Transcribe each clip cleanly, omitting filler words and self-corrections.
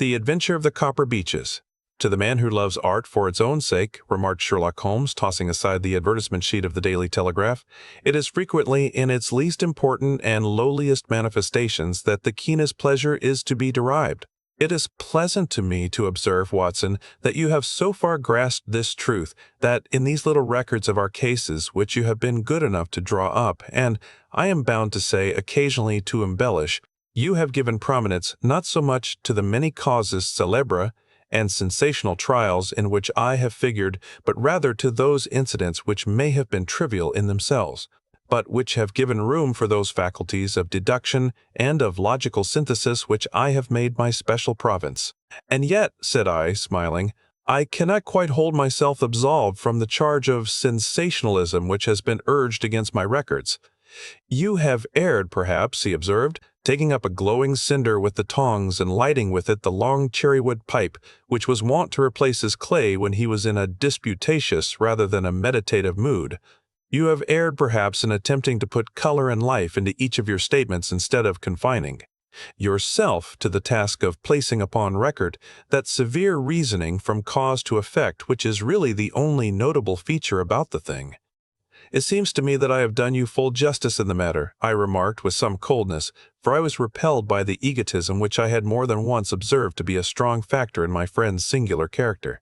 The Adventure of the Copper Beeches. To the man who loves art for its own sake, remarked Sherlock Holmes, tossing aside the advertisement sheet of the Daily Telegraph, it is frequently in its least important and lowliest manifestations that the keenest pleasure is to be derived. It is pleasant to me to observe, Watson, that you have so far grasped this truth, that in these little records of our cases which you have been good enough to draw up, and, I am bound to say, occasionally to embellish, you have given prominence not so much to the many causes célèbres and sensational trials in which I have figured, but rather to those incidents which may have been trivial in themselves, but which have given room for those faculties of deduction and of logical synthesis which I have made my special province. And yet, said I, smiling, I cannot quite hold myself absolved from the charge of sensationalism which has been urged against my records. You have erred, perhaps, he observed, taking up a glowing cinder with the tongs and lighting with it the long cherry-wood pipe, which was wont to replace his clay when he was in a disputatious rather than a meditative mood. You have erred, perhaps, in attempting to put color and life into each of your statements instead of confining yourself to the task of placing upon record that severe reasoning from cause to effect which is really the only notable feature about the thing. It seems to me that I have done you full justice in the matter, I remarked with some coldness, for I was repelled by the egotism which I had more than once observed to be a strong factor in my friend's singular character.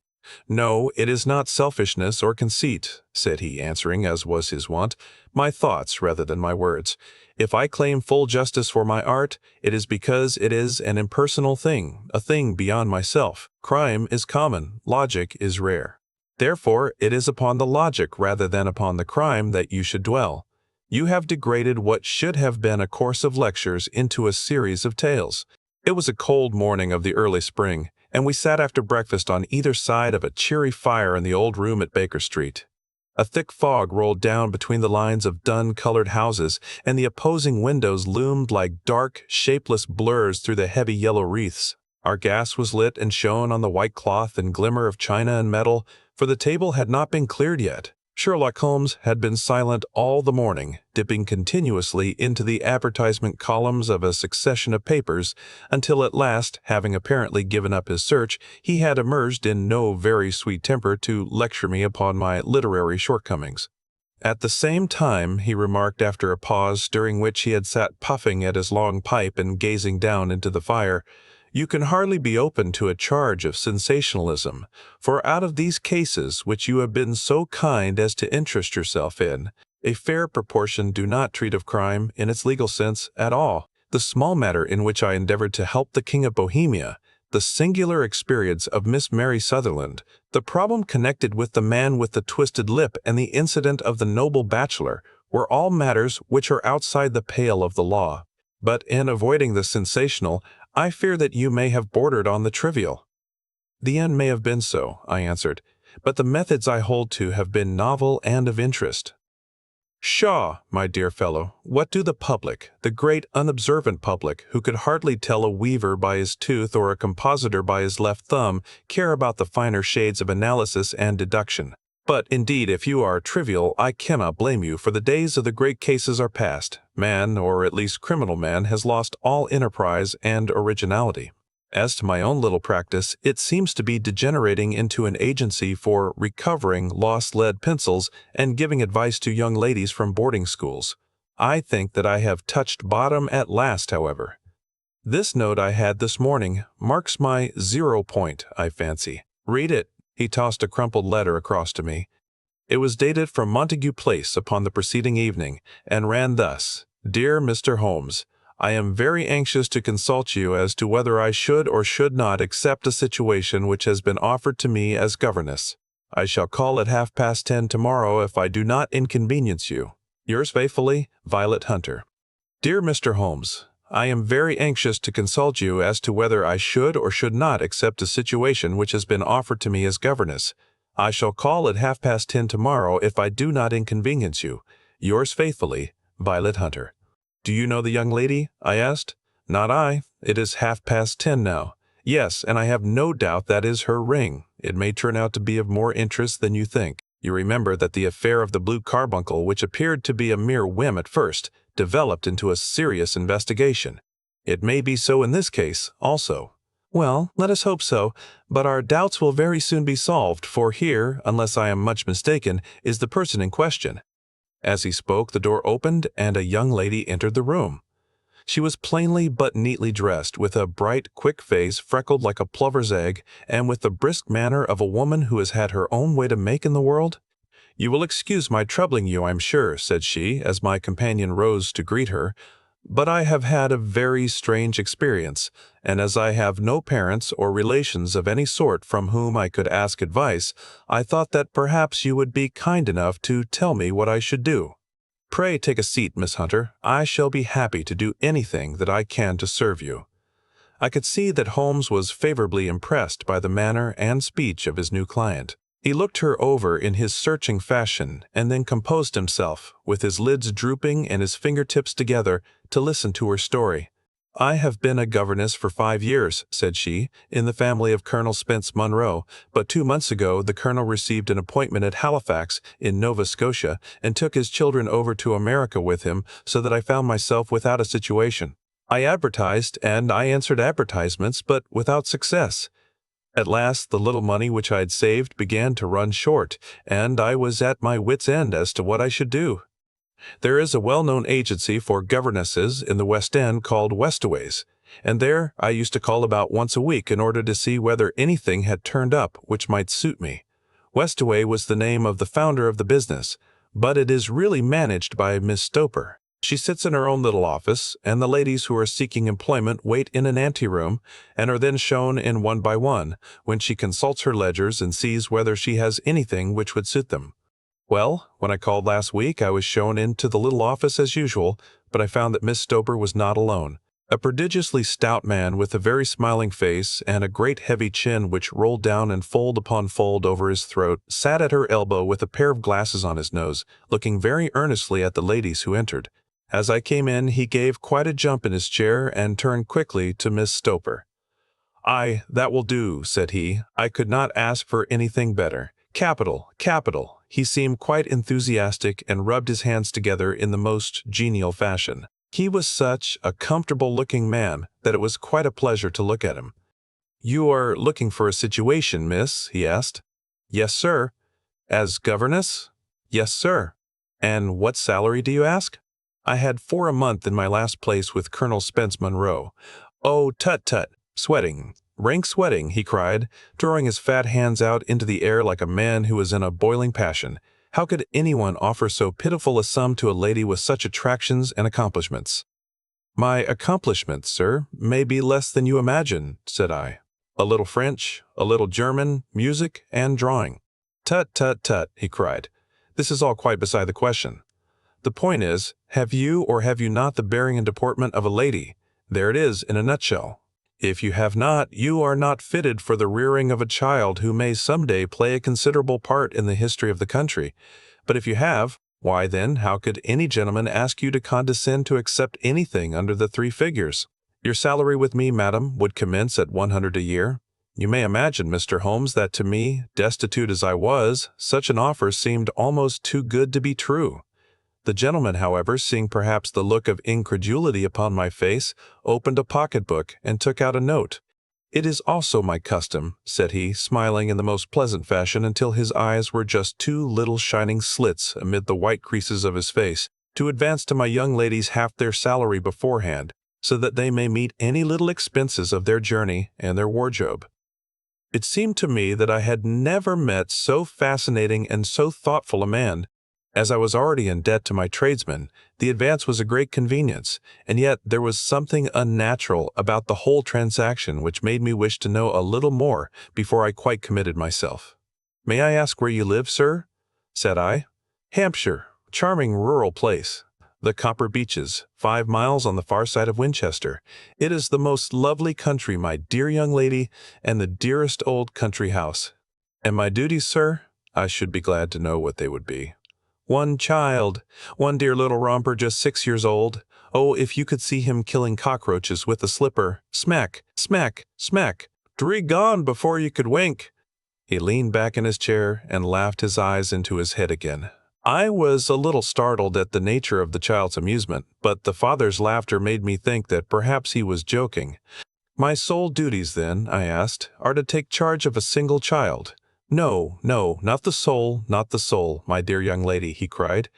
No, it is not selfishness or conceit, said he, answering, as was his wont, my thoughts rather than my words. If I claim full justice for my art, it is because it is an impersonal thing, a thing beyond myself. Crime is common, logic is rare. Therefore, it is upon the logic rather than upon the crime that you should dwell. You have degraded what should have been a course of lectures into a series of tales. It was a cold morning of the early spring, and we sat after breakfast on either side of a cheery fire in the old room at Baker Street. A thick fog rolled down between the lines of dun-colored houses, and the opposing windows loomed like dark, shapeless blurs through the heavy yellow wreaths. Our gas was lit and shone on the white cloth and glimmer of china and metal, for the table had not been cleared yet. Sherlock Holmes had been silent all the morning, dipping continuously into the advertisement columns of a succession of papers, until at last, having apparently given up his search, he had emerged in no very sweet temper to lecture me upon my literary shortcomings. At the same time, he remarked after a pause during which he had sat puffing at his long pipe and gazing down into the fire, you can hardly be open to a charge of sensationalism, for out of these cases which you have been so kind as to interest yourself in, a fair proportion do not treat of crime, in its legal sense, at all. The small matter in which I endeavored to help the King of Bohemia, the singular experience of Miss Mary Sutherland, the problem connected with the man with the twisted lip, and the incident of the noble bachelor, were all matters which are outside the pale of the law. But in avoiding the sensational, I fear that you may have bordered on the trivial. The end may have been so, I answered, but the methods I hold to have been novel and of interest. Pshaw, my dear fellow, what do the public, the great unobservant public, who could hardly tell a weaver by his tooth or a compositor by his left thumb, care about the finer shades of analysis and deduction? But, indeed, if you are trivial, I cannot blame you, for the days of the great cases are past. Man, or at least criminal man, has lost all enterprise and originality. As to my own little practice, it seems to be degenerating into an agency for recovering lost lead pencils and giving advice to young ladies from boarding schools. I think that I have touched bottom at last, however. This note I had this morning marks my 0 point, I fancy. Read it. He tossed a crumpled letter across to me. It was dated from Montague Place upon the preceding evening, and ran thus: Dear Mr. Holmes, I am very anxious to consult you as to whether I should or should not accept a situation which has been offered to me as governess. I shall call at 10:30 tomorrow if I do not inconvenience you. Yours faithfully, Violet Hunter. Dear Mr. Holmes, I am very anxious to consult you as to whether I should or should not accept a situation which has been offered to me as governess. I shall call at 10:30 tomorrow if I do not inconvenience you. Yours faithfully, Violet Hunter. Do you know the young lady? I asked. Not I. It is 10:30 now. Yes, and I have no doubt that is her ring. It may turn out to be of more interest than you think. You remember that the affair of the blue carbuncle, which appeared to be a mere whim at first, developed into a serious investigation. It may be so in this case, also. Well, let us hope so, but our doubts will very soon be solved, for here, unless I am much mistaken, is the person in question." As he spoke, the door opened and a young lady entered the room. She was plainly but neatly dressed, with a bright, quick face freckled like a plover's egg, and with the brisk manner of a woman who has had her own way to make in the world. "You will excuse my troubling you, I'm sure," said she, as my companion rose to greet her, "but I have had a very strange experience, and as I have no parents or relations of any sort from whom I could ask advice, I thought that perhaps you would be kind enough to tell me what I should do." "Pray take a seat, Miss Hunter. I shall be happy to do anything that I can to serve you." I could see that Holmes was favorably impressed by the manner and speech of his new client. He looked her over in his searching fashion, and then composed himself, with his lids drooping and his fingertips together, to listen to her story. "I have been a governess for 5 years," said she, "in the family of Colonel Spence Munro, but 2 months ago the colonel received an appointment at Halifax, in Nova Scotia, and took his children over to America with him, so that I found myself without a situation. I advertised, and I answered advertisements, but without success. At last the little money which I had saved began to run short, and I was at my wits' end as to what I should do. There is a well-known agency for governesses in the West End called Westaway's, and there I used to call about once a week in order to see whether anything had turned up which might suit me. Westaway was the name of the founder of the business, but it is really managed by Miss Stoper. She sits in her own little office, and the ladies who are seeking employment wait in an anteroom, and are then shown in one by one, when she consults her ledgers and sees whether she has anything which would suit them. Well, when I called last week, I was shown into the little office as usual, but I found that Miss Stoper was not alone. A prodigiously stout man with a very smiling face and a great heavy chin which rolled down in fold upon fold over his throat sat at her elbow with a pair of glasses on his nose, looking very earnestly at the ladies who entered. As I came in, he gave quite a jump in his chair and turned quickly to Miss Stoper. "Aye, that will do," said he. "I could not ask for anything better. Capital, capital." He seemed quite enthusiastic and rubbed his hands together in the most genial fashion. He was such a comfortable-looking man that it was quite a pleasure to look at him. "You are looking for a situation, miss?" he asked. "Yes, sir." "As governess?" "Yes, sir." "And what salary do you ask?" "I had 4 a month in my last place with Colonel Spence Munro." "Oh, tut-tut, sweating, rank sweating," he cried, throwing his fat hands out into the air like a man who was in a boiling passion. "How could anyone offer so pitiful a sum to a lady with such attractions and accomplishments?" "My accomplishments, sir, may be less than you imagine," said I. "A little French, a little German, music, and drawing." "Tut, tut, tut," he cried. "This is all quite beside the question. The point is, have you or have you not the bearing and deportment of a lady? There it is in a nutshell. If you have not, you are not fitted for the rearing of a child who may some day play a considerable part in the history of the country. But if you have, why then, how could any gentleman ask you to condescend to accept anything under the 3 figures? Your salary with me, madam, would commence at 100 a year. You may imagine, Mr. Holmes, that to me, destitute as I was, such an offer seemed almost too good to be true. The gentleman, however, seeing perhaps the look of incredulity upon my face, opened a pocketbook and took out a note. "It is also my custom," said he, smiling in the most pleasant fashion until his eyes were just 2 little shining slits amid the white creases of his face, "to advance to my young ladies half their salary beforehand, so that they may meet any little expenses of their journey and their wardrobe." It seemed to me that I had never met so fascinating and so thoughtful a man. As I was already in debt to my tradesmen, the advance was a great convenience, and yet there was something unnatural about the whole transaction which made me wish to know a little more before I quite committed myself. "May I ask where you live, sir?" said I. "Hampshire, charming rural place. The Copper Beeches, 5 miles on the far side of Winchester. It is the most lovely country, my dear young lady, and the dearest old country house." "And my duties, sir?" "I should be glad to know what they would be." "One child, one dear little romper just 6 years old. Oh, if you could see him killing cockroaches with a slipper. Smack, smack, smack. 3 gone before you could wink." He leaned back in his chair and laughed his eyes into his head again. I was a little startled at the nature of the child's amusement, but the father's laughter made me think that perhaps he was joking. My sole duties, then, I asked, are to take charge of a single child. No, no, not the soul, not the soul, my dear young lady, he cried.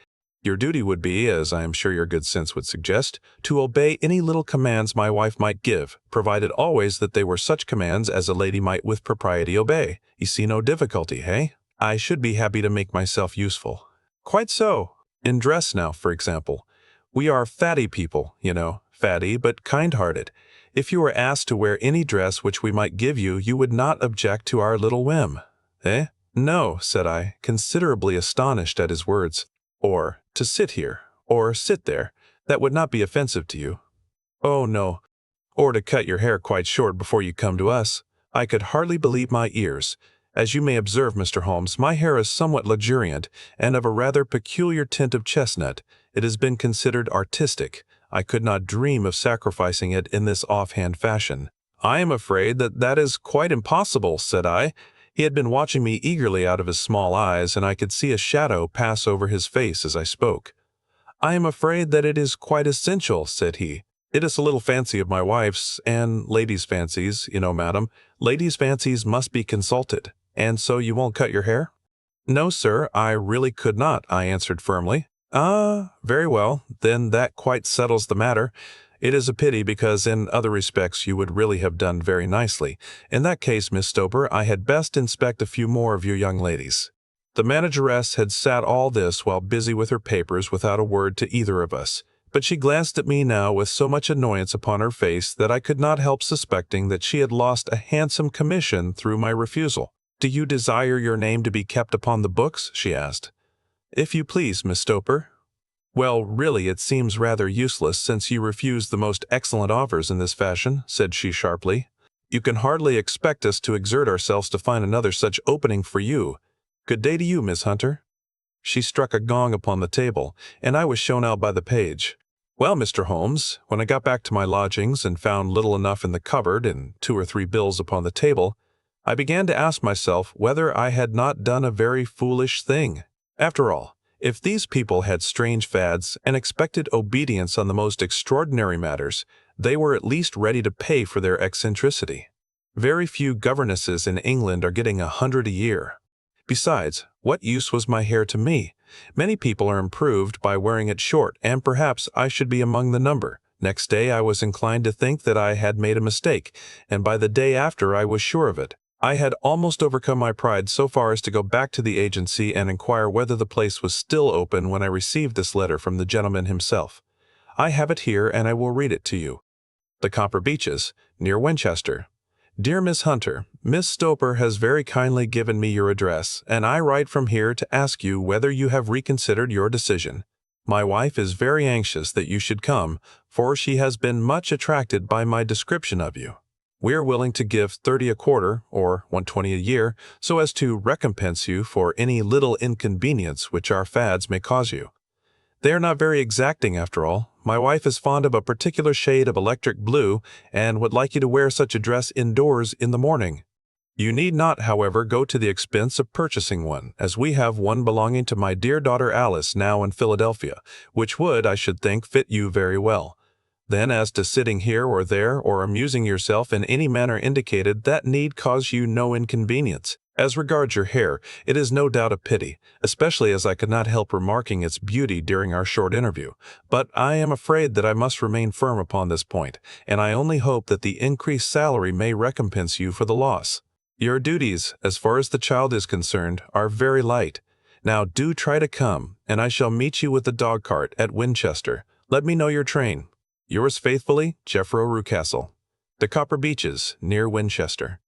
Your duty would be, as I am sure your good sense would suggest, to obey any little commands my wife might give, provided always that they were such commands as a lady might with propriety obey. You see no difficulty, hey? I should be happy to make myself useful. Quite so. In dress now, for example. We are fatty people, you know, fatty but kind-hearted. If you were asked to wear any dress which we might give you, you would not object to our little whim. Eh? No, said I, considerably astonished at his words. Or to sit here, or sit there, that would not be offensive to you. Oh, no. Or to cut your hair quite short before you come to us. I could hardly believe my ears. As you may observe, Mr. Holmes, my hair is somewhat luxuriant, and of a rather peculiar tint of chestnut. It has been considered artistic. I could not dream of sacrificing it in this offhand fashion. I am afraid that is quite impossible, said I. He had been watching me eagerly out of his small eyes, and I could see a shadow pass over his face as I spoke. I am afraid that it is quite essential, said he. It is a little fancy of my wife's, and ladies' fancies, you know, madam. Ladies' fancies must be consulted. And so you won't cut your hair? No, sir, I really could not, I answered firmly. Ah, very well, then that quite settles the matter. It is a pity because in other respects you would really have done very nicely. In that case, Miss Stoper, I had best inspect a few more of you young ladies. The manageress had sat all this while busy with her papers without a word to either of us, but she glanced at me now with so much annoyance upon her face that I could not help suspecting that she had lost a handsome commission through my refusal. Do you desire your name to be kept upon the books? She asked. If you please, Miss Stoper. Well, really, it seems rather useless since you refuse the most excellent offers in this fashion, said she sharply. You can hardly expect us to exert ourselves to find another such opening for you. Good day to you, Miss Hunter. She struck a gong upon the table, and I was shown out by the page. Well, Mr. Holmes, when I got back to my lodgings and found little enough in the cupboard and 2 or 3 bills upon the table, I began to ask myself whether I had not done a very foolish thing. After all, if these people had strange fads and expected obedience on the most extraordinary matters, they were at least ready to pay for their eccentricity. Very few governesses in England are getting 100 a year. Besides, what use was my hair to me? Many people are improved by wearing it short, and perhaps I should be among the number. Next day I was inclined to think that I had made a mistake, and by the day after I was sure of it. I had almost overcome my pride so far as to go back to the agency and inquire whether the place was still open when I received this letter from the gentleman himself. I have it here, and I will read it to you. The Copper Beeches, near Winchester. Dear Miss Hunter, Miss Stoper has very kindly given me your address, and I write from here to ask you whether you have reconsidered your decision. My wife is very anxious that you should come, for she has been much attracted by my description of you. We are willing to give 30 a quarter, or 120 a year, so as to recompense you for any little inconvenience which our fads may cause you. They are not very exacting after all. My wife is fond of a particular shade of electric blue, and would like you to wear such a dress indoors in the morning. You need not, however, go to the expense of purchasing one, as we have one belonging to my dear daughter Alice now in Philadelphia, which would, I should think, fit you very well. Then as to sitting here or there, or amusing yourself in any manner indicated, that need cause you no inconvenience. As regards your hair, it is no doubt a pity, especially as I could not help remarking its beauty during our short interview. But I am afraid that I must remain firm upon this point, and I only hope that the increased salary may recompense you for the loss. Your duties, as far as the child is concerned, are very light. Now do try to come, and I shall meet you with the dog-cart at Winchester. Let me know your train. Yours faithfully, Jeffro Rucastle. The Copper Beeches, near Winchester.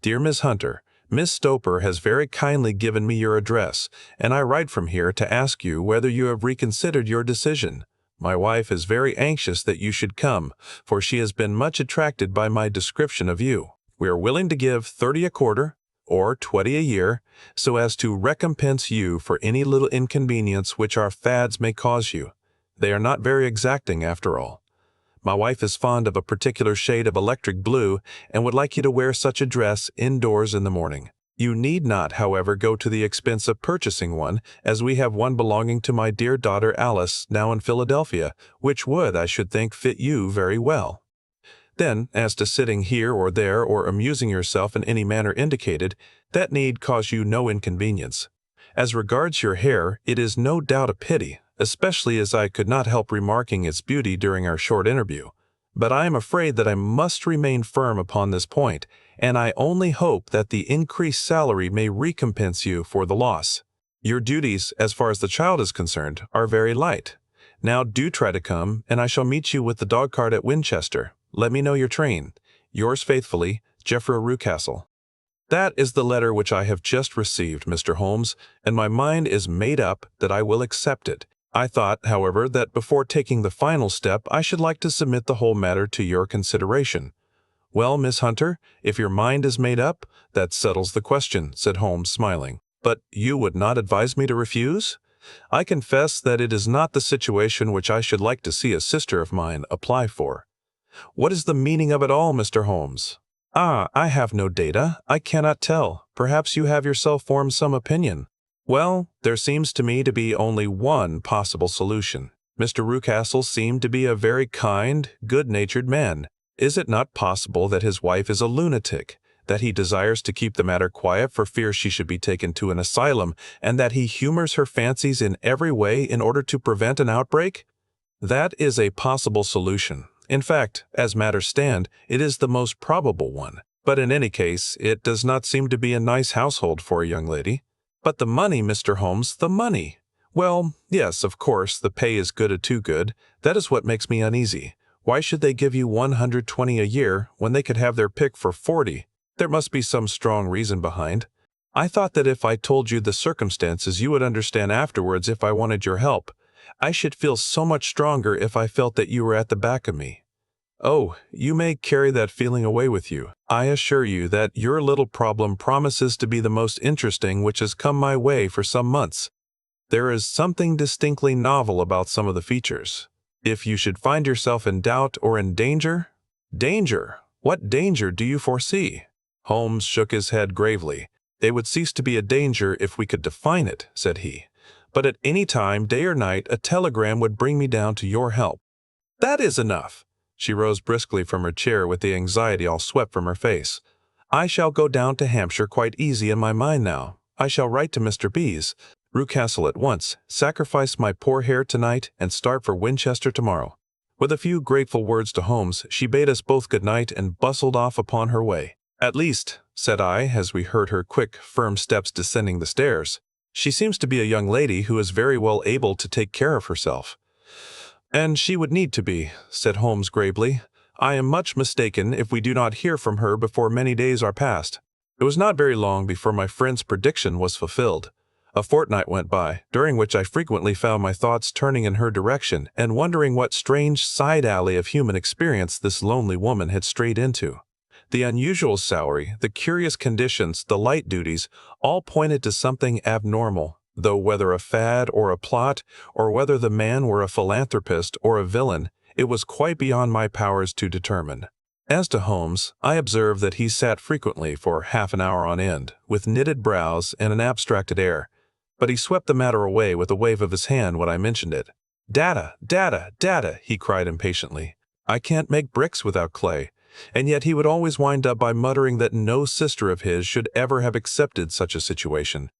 Dear Miss Hunter, Miss Stoper has very kindly given me your address, and I write from here to ask you whether you have reconsidered your decision. My wife is very anxious that you should come, for she has been much attracted by my description of you. We are willing to give 30 a quarter, or 20 a year, so as to recompense you for any little inconvenience which our fads may cause you. They are not very exacting after all. My wife is fond of a particular shade of electric blue, and would like you to wear such a dress indoors in the morning. You need not, however, go to the expense of purchasing one, as we have one belonging to my dear daughter Alice, now in Philadelphia, which would, I should think, fit you very well. Then, as to sitting here or there or amusing yourself in any manner indicated, that need cause you no inconvenience. As regards your hair, it is no doubt a pity, especially as I could not help remarking its beauty during our short interview. But I am afraid that I must remain firm upon this point, and I only hope that the increased salary may recompense you for the loss. Your duties, as far as the child is concerned, are very light. Now do try to come, and I shall meet you with the dog-cart at Winchester. Let me know your train. Yours faithfully, Geoffrey Rucastle. That is the letter which I have just received, Mr. Holmes, and my mind is made up that I will accept it. I thought, however, that before taking the final step I should like to submit the whole matter to your consideration. Well, Miss Hunter, if your mind is made up, that settles the question, said Holmes, smiling. But you would not advise me to refuse? I confess that it is not the situation which I should like to see a sister of mine apply for. What is the meaning of it all, Mr. Holmes? Ah, I have no data. I cannot tell. Perhaps you have yourself formed some opinion. Well, there seems to me to be only one possible solution. Mr. Rucastle seemed to be a very kind, good-natured man. Is it not possible that his wife is a lunatic, that he desires to keep the matter quiet for fear she should be taken to an asylum, and that he humors her fancies in every way in order to prevent an outbreak? That is a possible solution. In fact, as matters stand, it is the most probable one. But in any case, it does not seem to be a nice household for a young lady. But the money, Mr. Holmes, the money. Well, yes, of course, the pay is good too good. That is what makes me uneasy. Why should they give you 120 a year when they could have their pick for 40? There must be some strong reason behind. I thought that if I told you the circumstances you would understand afterwards if I wanted your help. I should feel so much stronger if I felt that you were at the back of me. Oh, you may carry that feeling away with you. I assure you that your little problem promises to be the most interesting which has come my way for some months. There is something distinctly novel about some of the features. If you should find yourself in doubt or in danger— Danger? What danger do you foresee? Holmes shook his head gravely. They would cease to be a danger if we could define it, said he. But at any time, day or night, a telegram would bring me down to your help. That is enough. She rose briskly from her chair with the anxiety all swept from her face. I shall go down to Hampshire quite easy in my mind now. I shall write to Mr. Rucastle at once, sacrifice my poor hair tonight, and start for Winchester tomorrow. With a few grateful words to Holmes, she bade us both good night and bustled off upon her way. At least, said I, as we heard her quick, firm steps descending the stairs, she seems to be a young lady who is very well able to take care of herself. And she would need to be, said Holmes gravely. I am much mistaken if we do not hear from her before many days are past. It was not very long before my friend's prediction was fulfilled. A fortnight went by, during which I frequently found my thoughts turning in her direction and wondering what strange side alley of human experience this lonely woman had strayed into. The unusual salary, the curious conditions, the light duties, all pointed to something abnormal, though whether a fad or a plot, or whether the man were a philanthropist or a villain, it was quite beyond my powers to determine. As to Holmes, I observed that he sat frequently for half an hour on end, with knitted brows and an abstracted air, but he swept the matter away with a wave of his hand when I mentioned it. Data, data, data, he cried impatiently. I can't make bricks without clay. And yet he would always wind up by muttering that no sister of his should ever have accepted such a situation.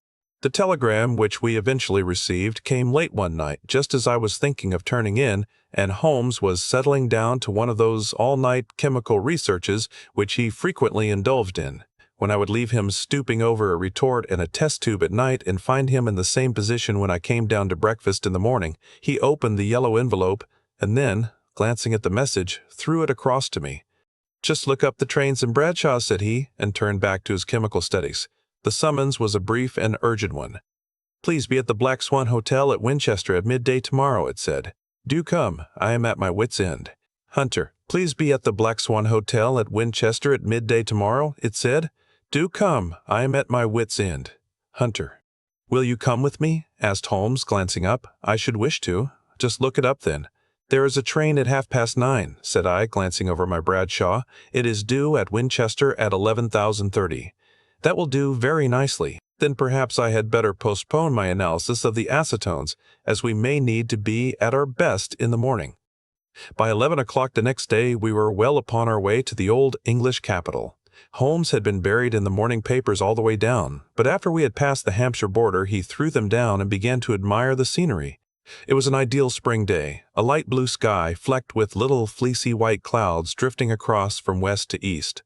The telegram which we eventually received came late one night, just as I was thinking of turning in, and Holmes was settling down to one of those all-night chemical researches which he frequently indulged in. When I would leave him stooping over a retort and a test tube at night and find him in the same position when I came down to breakfast in the morning, he opened the yellow envelope and then, glancing at the message, threw it across to me. Just look up the trains in Bradshaw, said he, and turned back to his chemical studies. The summons was a brief and urgent one. Please be at the Black Swan Hotel at Winchester at midday tomorrow, it said. Do come. I am at my wit's end. Hunter, please be at the Black Swan Hotel at Winchester at midday tomorrow, it said. Do come. I am at my wit's end. Hunter. Will you come with me? Asked Holmes, glancing up. I should wish to. Just look it up then. There is a train at 9:30, said I, glancing over my Bradshaw. It is due at Winchester at 11:30. That will do very nicely. Then perhaps I had better postpone my analysis of the acetones, as we may need to be at our best in the morning. By 11 o'clock the next day we were well upon our way to the old English capital. Holmes had been buried in the morning papers all the way down, but after we had passed the Hampshire border he threw them down and began to admire the scenery. It was an ideal spring day, a light blue sky flecked with little fleecy white clouds drifting across from west to east.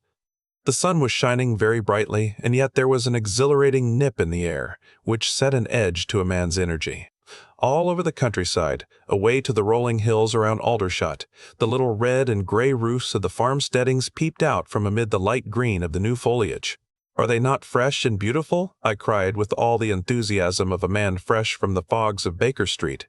The sun was shining very brightly, and yet there was an exhilarating nip in the air, which set an edge to a man's energy. All over the countryside, away to the rolling hills around Aldershot, the little red and gray roofs of the farmsteadings peeped out from amid the light green of the new foliage. "Are they not fresh and beautiful?" I cried with all the enthusiasm of a man fresh from the fogs of Baker Street.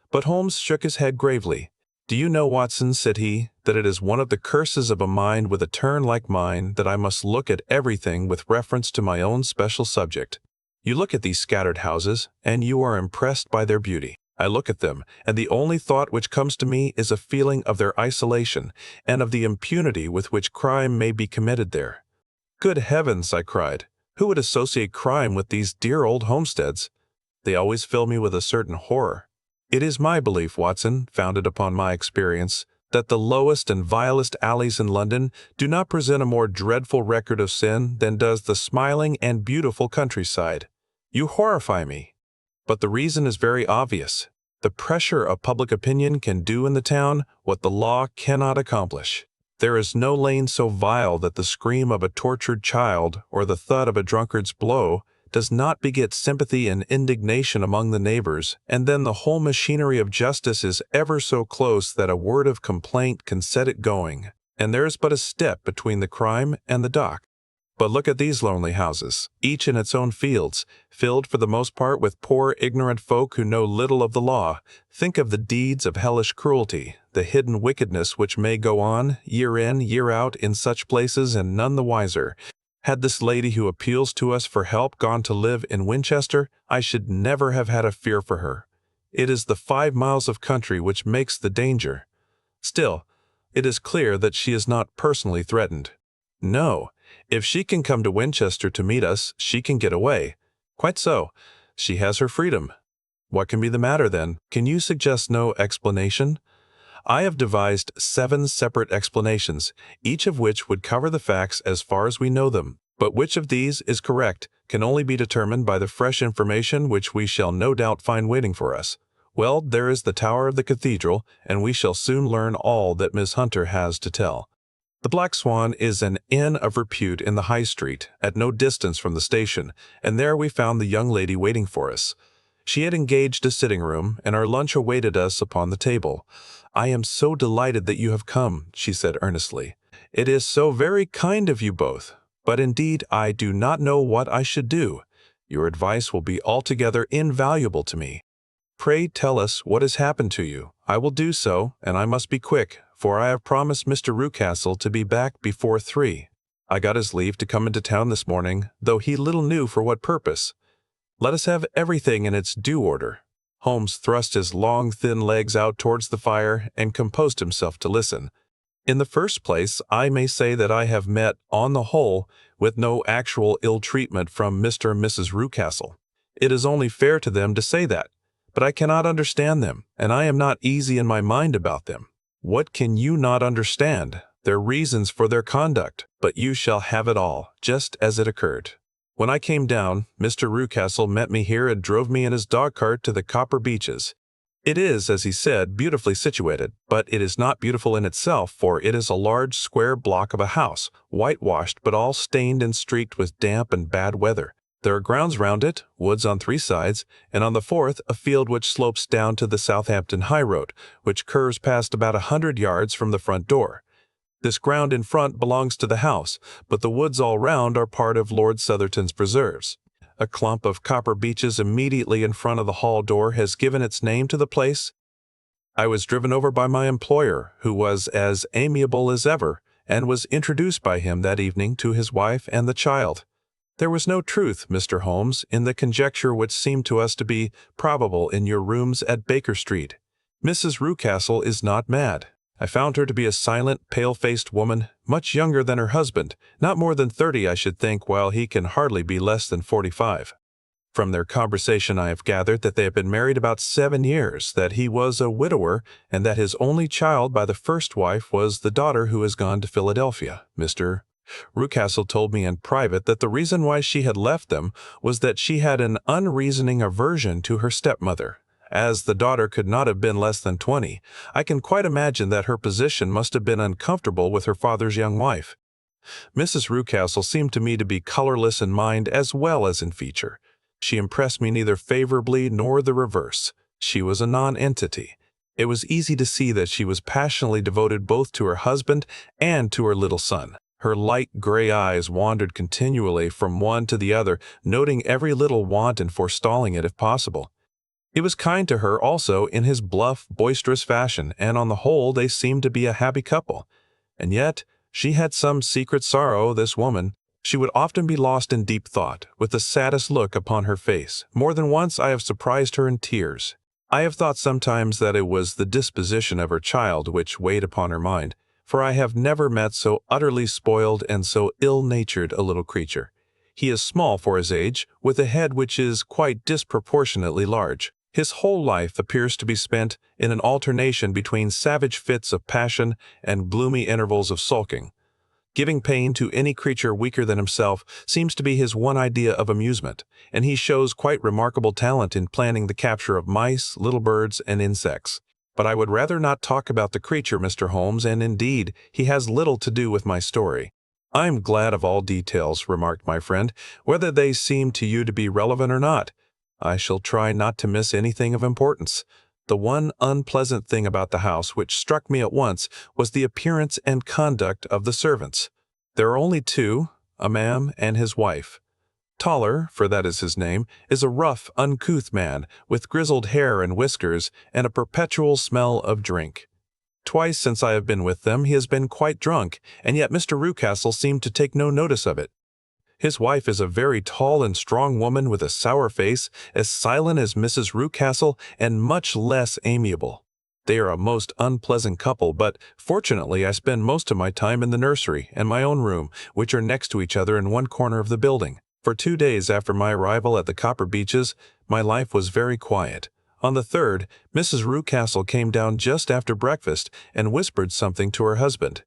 But Holmes shook his head gravely. "Do you know, Watson," said he, "that it is one of the curses of a mind with a turn like mine that I must look at everything with reference to my own special subject. You look at these scattered houses, and you are impressed by their beauty. I look at them, and the only thought which comes to me is a feeling of their isolation, and of the impunity with which crime may be committed there." "Good heavens!" I cried. "Who would associate crime with these dear old homesteads? They always fill me with a certain horror. It is my belief, Watson, founded upon my experience, that the lowest and vilest alleys in London do not present a more dreadful record of sin than does the smiling and beautiful countryside. You horrify me. But the reason is very obvious. The pressure of public opinion can do in the town what the law cannot accomplish. There is no lane so vile that the scream of a tortured child or the thud of a drunkard's blow does not beget sympathy and indignation among the neighbors, and then the whole machinery of justice is ever so close that a word of complaint can set it going, and there is but a step between the crime and the dock. But look at these lonely houses, each in its own fields, filled for the most part with poor ignorant folk who know little of the law. Think of the deeds of hellish cruelty, the hidden wickedness which may go on, year in, year out, in such places, and none the wiser. Had this lady who appeals to us for help gone to live in Winchester, I should never have had a fear for her. It is the 5 miles of country which makes the danger. Still, it is clear that she is not personally threatened. No, if she can come to Winchester to meet us, she can get away. Quite so. She has her freedom. What can be the matter, then? Can you suggest no explanation? I have devised 7 separate explanations, each of which would cover the facts as far as we know them. But which of these is correct can only be determined by the fresh information which we shall no doubt find waiting for us. Well, there is the tower of the cathedral, and we shall soon learn all that Miss Hunter has to tell. The Black Swan is an inn of repute in the High Street, at no distance from the station, and there we found the young lady waiting for us. She had engaged a sitting room, and our lunch awaited us upon the table. "I am so delighted that you have come," she said earnestly. "It is so very kind of you both, but indeed I do not know what I should do. Your advice will be altogether invaluable to me. Pray tell us what has happened to you. I will do so, and I must be quick, for I have promised Mr. Rucastle to be back before 3. I got his leave to come into town this morning, though he little knew for what purpose. Let us have everything in its due order." Holmes thrust his long, thin legs out towards the fire and composed himself to listen. "In the first place, I may say that I have met, on the whole, with no actual ill treatment from Mr. and Mrs. Rucastle. It is only fair to them to say that, but I cannot understand them, and I am not easy in my mind about them." "What can you not understand? Their reasons for their conduct, but you shall have it all, just as it occurred. When I came down, Mr. Rucastle met me here and drove me in his dog-cart to the Copper Beeches. It is, as he said, beautifully situated, but it is not beautiful in itself, for it is a large square block of a house, whitewashed but all stained and streaked with damp and bad weather. There are grounds round it, woods on 3 sides, and on the 4th a field which slopes down to the Southampton high road, which curves past about 100 yards from the front door. This ground in front belongs to the house, but the woods all round are part of Lord Southerton's preserves. A clump of copper beeches immediately in front of the hall door has given its name to the place. I was driven over by my employer, who was as amiable as ever, and was introduced by him that evening to his wife and the child. There was no truth, Mr. Holmes, in the conjecture which seemed to us to be probable in your rooms at Baker Street. Mrs. Rucastle is not mad. I found her to be a silent, pale-faced woman, much younger than her husband, not more than 30, I should think, while he can hardly be less than 45. From their conversation I have gathered that they have been married about 7 years, that he was a widower, and that his only child by the first wife was the daughter who has gone to Philadelphia. Mr. Rucastle told me in private that the reason why she had left them was that she had an unreasoning aversion to her stepmother. As the daughter could not have been less than 20, I can quite imagine that her position must have been uncomfortable with her father's young wife. Mrs. Rucastle seemed to me to be colorless in mind as well as in feature. She impressed me neither favorably nor the reverse. She was a non-entity. It was easy to see that she was passionately devoted both to her husband and to her little son. Her light gray eyes wandered continually from one to the other, noting every little want and forestalling it if possible. He was kind to her also in his bluff, boisterous fashion, and on the whole they seemed to be a happy couple. And yet she had some secret sorrow, this woman. She would often be lost in deep thought, with the saddest look upon her face. More than once I have surprised her in tears. I have thought sometimes that it was the disposition of her child which weighed upon her mind, for I have never met so utterly spoiled and so ill-natured a little creature. He is small for his age, with a head which is quite disproportionately large. His whole life appears to be spent in an alternation between savage fits of passion and gloomy intervals of sulking. Giving pain to any creature weaker than himself seems to be his one idea of amusement, and he shows quite remarkable talent in planning the capture of mice, little birds, and insects. But I would rather not talk about the creature, Mr. Holmes, and indeed, he has little to do with my story. "I'm glad of all details," remarked my friend, "whether they seem to you to be relevant or not. I shall try not to miss anything of importance. The one unpleasant thing about the house which struck me at once was the appearance and conduct of the servants. There are only two, a man and his wife. Toller, for that is his name, is a rough, uncouth man, with grizzled hair and whiskers, and a perpetual smell of drink. Twice since I have been with them he has been quite drunk, and yet Mr. Rucastle seemed to take no notice of it. His wife is a very tall and strong woman with a sour face, as silent as Mrs. Rucastle, and much less amiable. They are a most unpleasant couple, but fortunately I spend most of my time in the nursery and my own room, which are next to each other in one corner of the building. For 2 days after my arrival at the Copper Beeches, my life was very quiet. On the third, Mrs. Rucastle came down just after breakfast and whispered something to her husband.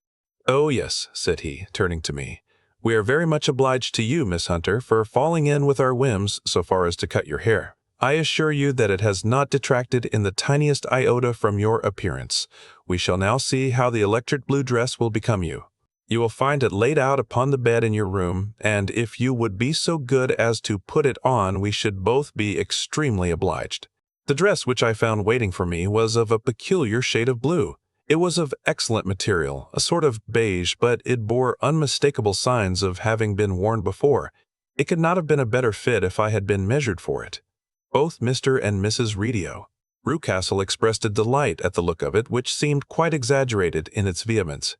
"Oh yes," said he, turning to me. "We are very much obliged to you, Miss Hunter, for falling in with our whims so far as to cut your hair. I assure you that it has not detracted in the tiniest iota from your appearance. We shall now see how the electric blue dress will become you. You will find it laid out upon the bed in your room, and if you would be so good as to put it on, we should both be extremely obliged." The dress which I found waiting for me was of a peculiar shade of blue. It was of excellent material, a sort of beige, but it bore unmistakable signs of having been worn before. It could not have been a better fit if I had been measured for it. Both Mr. and Mrs. Rucastle expressed a delight at the look of it, which seemed quite exaggerated in its vehemence.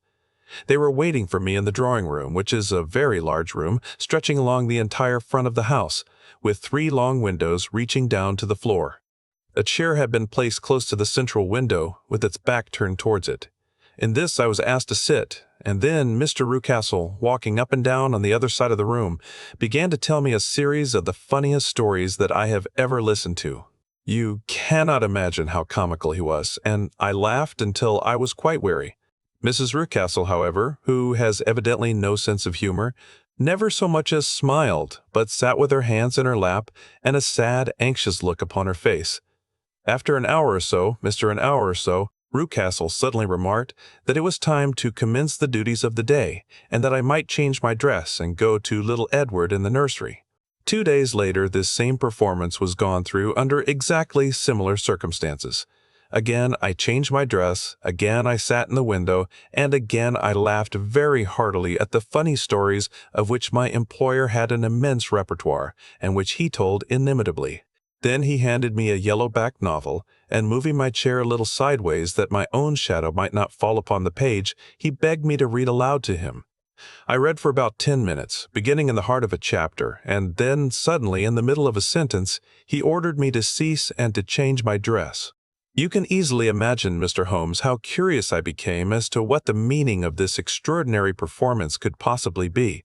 They were waiting for me in the drawing-room, which is a very large room, stretching along the entire front of the house, with 3 long windows reaching down to the floor. A chair had been placed close to the central window, with its back turned towards it. In this I was asked to sit, and then Mr. Rucastle, walking up and down on the other side of the room, began to tell me a series of the funniest stories that I have ever listened to. You cannot imagine how comical he was, and I laughed until I was quite weary. Mrs. Rucastle, however, who has evidently no sense of humor, never so much as smiled, but sat with her hands in her lap and a sad, anxious look upon her face. After an hour or so, Rucastle suddenly remarked that it was time to commence the duties of the day, and that I might change my dress and go to little Edward in the nursery. 2 days later this same performance was gone through under exactly similar circumstances. Again I changed my dress, again I sat in the window, and again I laughed very heartily at the funny stories of which my employer had an immense repertoire, and which he told inimitably. Then he handed me a yellow-backed novel, and moving my chair a little sideways that my own shadow might not fall upon the page, he begged me to read aloud to him. I read for about 10 minutes, beginning in the heart of a chapter, and then suddenly, in the middle of a sentence, he ordered me to cease and to change my dress. You can easily imagine, Mr. Holmes, how curious I became as to what the meaning of this extraordinary performance could possibly be.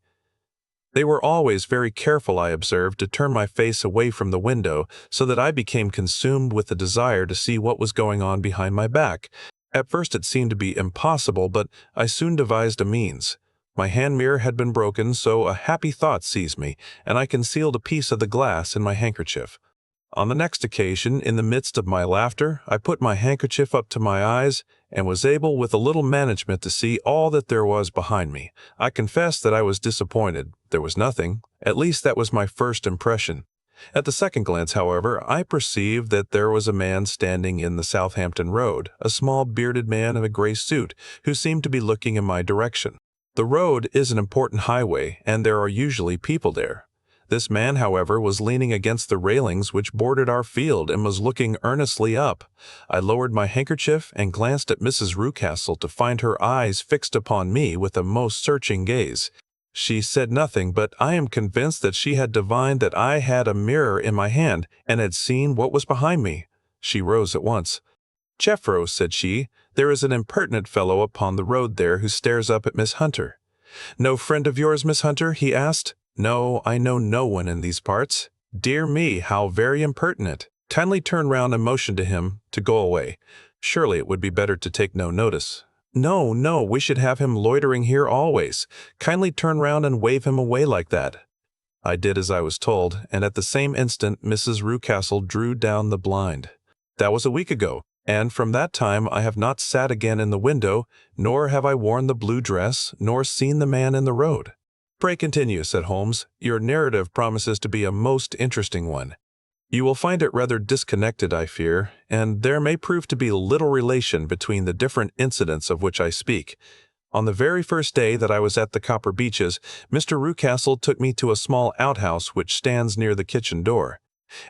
They were always very careful, I observed, to turn my face away from the window, so that I became consumed with the desire to see what was going on behind my back. At first it seemed to be impossible, but I soon devised a means. My hand mirror had been broken, so a happy thought seized me, and I concealed a piece of the glass in my handkerchief. On the next occasion, in the midst of my laughter, I put my handkerchief up to my eyes, and was able with a little management to see all that there was behind me. I confess that I was disappointed. There was nothing. At least that was my first impression. At the second glance, however, I perceived that there was a man standing in the Southampton Road, a small bearded man in a gray suit, who seemed to be looking in my direction. The road is an important highway, and there are usually people there. This man, however, was leaning against the railings which bordered our field and was looking earnestly up. I lowered my handkerchief and glanced at Mrs. Rucastle to find her eyes fixed upon me with a most searching gaze. She said nothing, but I am convinced that she had divined that I had a mirror in my hand and had seen what was behind me. She rose at once. "Jeffro," said she, "there is an impertinent fellow upon the road there who stares up at Miss Hunter." "No friend of yours, Miss Hunter?" he asked. "No, I know no one in these parts." "Dear me, how very impertinent. Kindly turn round and motion to him to go away. Surely it would be better to take no notice." "No, no, we should have him loitering here always. Kindly turn round and wave him away like that." I did as I was told, and at the same instant Mrs. Rucastle drew down the blind. That was a week ago, and from that time I have not sat again in the window, nor have I worn the blue dress, nor seen the man in the road. "Pray continue," said Holmes. "Your narrative promises to be a most interesting one. You will find it rather disconnected, I fear, and there may prove to be little relation between the different incidents of which I speak. On the very first day that I was at the Copper Beeches, Mr. Rucastle took me to a small outhouse which stands near the kitchen door.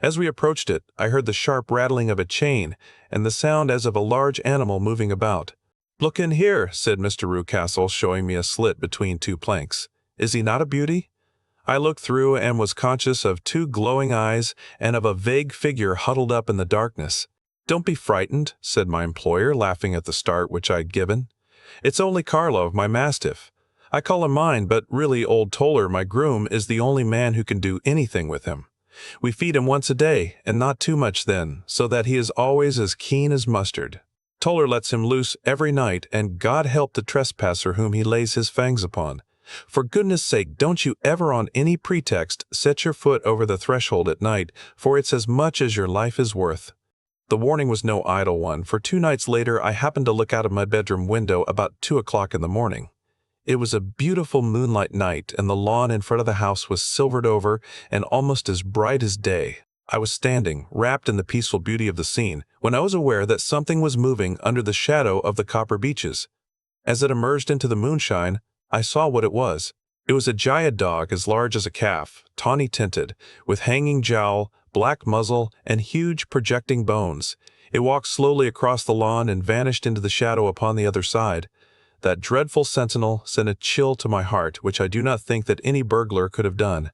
As we approached it, I heard the sharp rattling of a chain, and the sound as of a large animal moving about. "Look in here," said Mr. Rucastle, showing me a slit between two planks. "Is he not a beauty?" I looked through and was conscious of two glowing eyes and of a vague figure huddled up in the darkness. "Don't be frightened," said my employer, laughing at the start which I had given. "It's only Carlo, my mastiff. I call him mine, but really old Toller, my groom, is the only man who can do anything with him. We feed him once a day, and not too much then, so that he is always as keen as mustard. Toller lets him loose every night, and God help the trespasser whom he lays his fangs upon. For goodness sake, don't you ever on any pretext set your foot over the threshold at night, for it's as much as your life is worth." The warning was no idle one, for 2 nights later I happened to look out of my bedroom window about 2 o'clock in the morning. It was a beautiful moonlight night, and the lawn in front of the house was silvered over and almost as bright as day. I was standing, wrapped in the peaceful beauty of the scene, when I was aware that something was moving under the shadow of the Copper Beeches. As it emerged into the moonshine, I saw what it was. It was a giant dog as large as a calf, tawny tinted, with hanging jowl, black muzzle, and huge projecting bones. It walked slowly across the lawn and vanished into the shadow upon the other side. That dreadful sentinel sent a chill to my heart, which I do not think that any burglar could have done.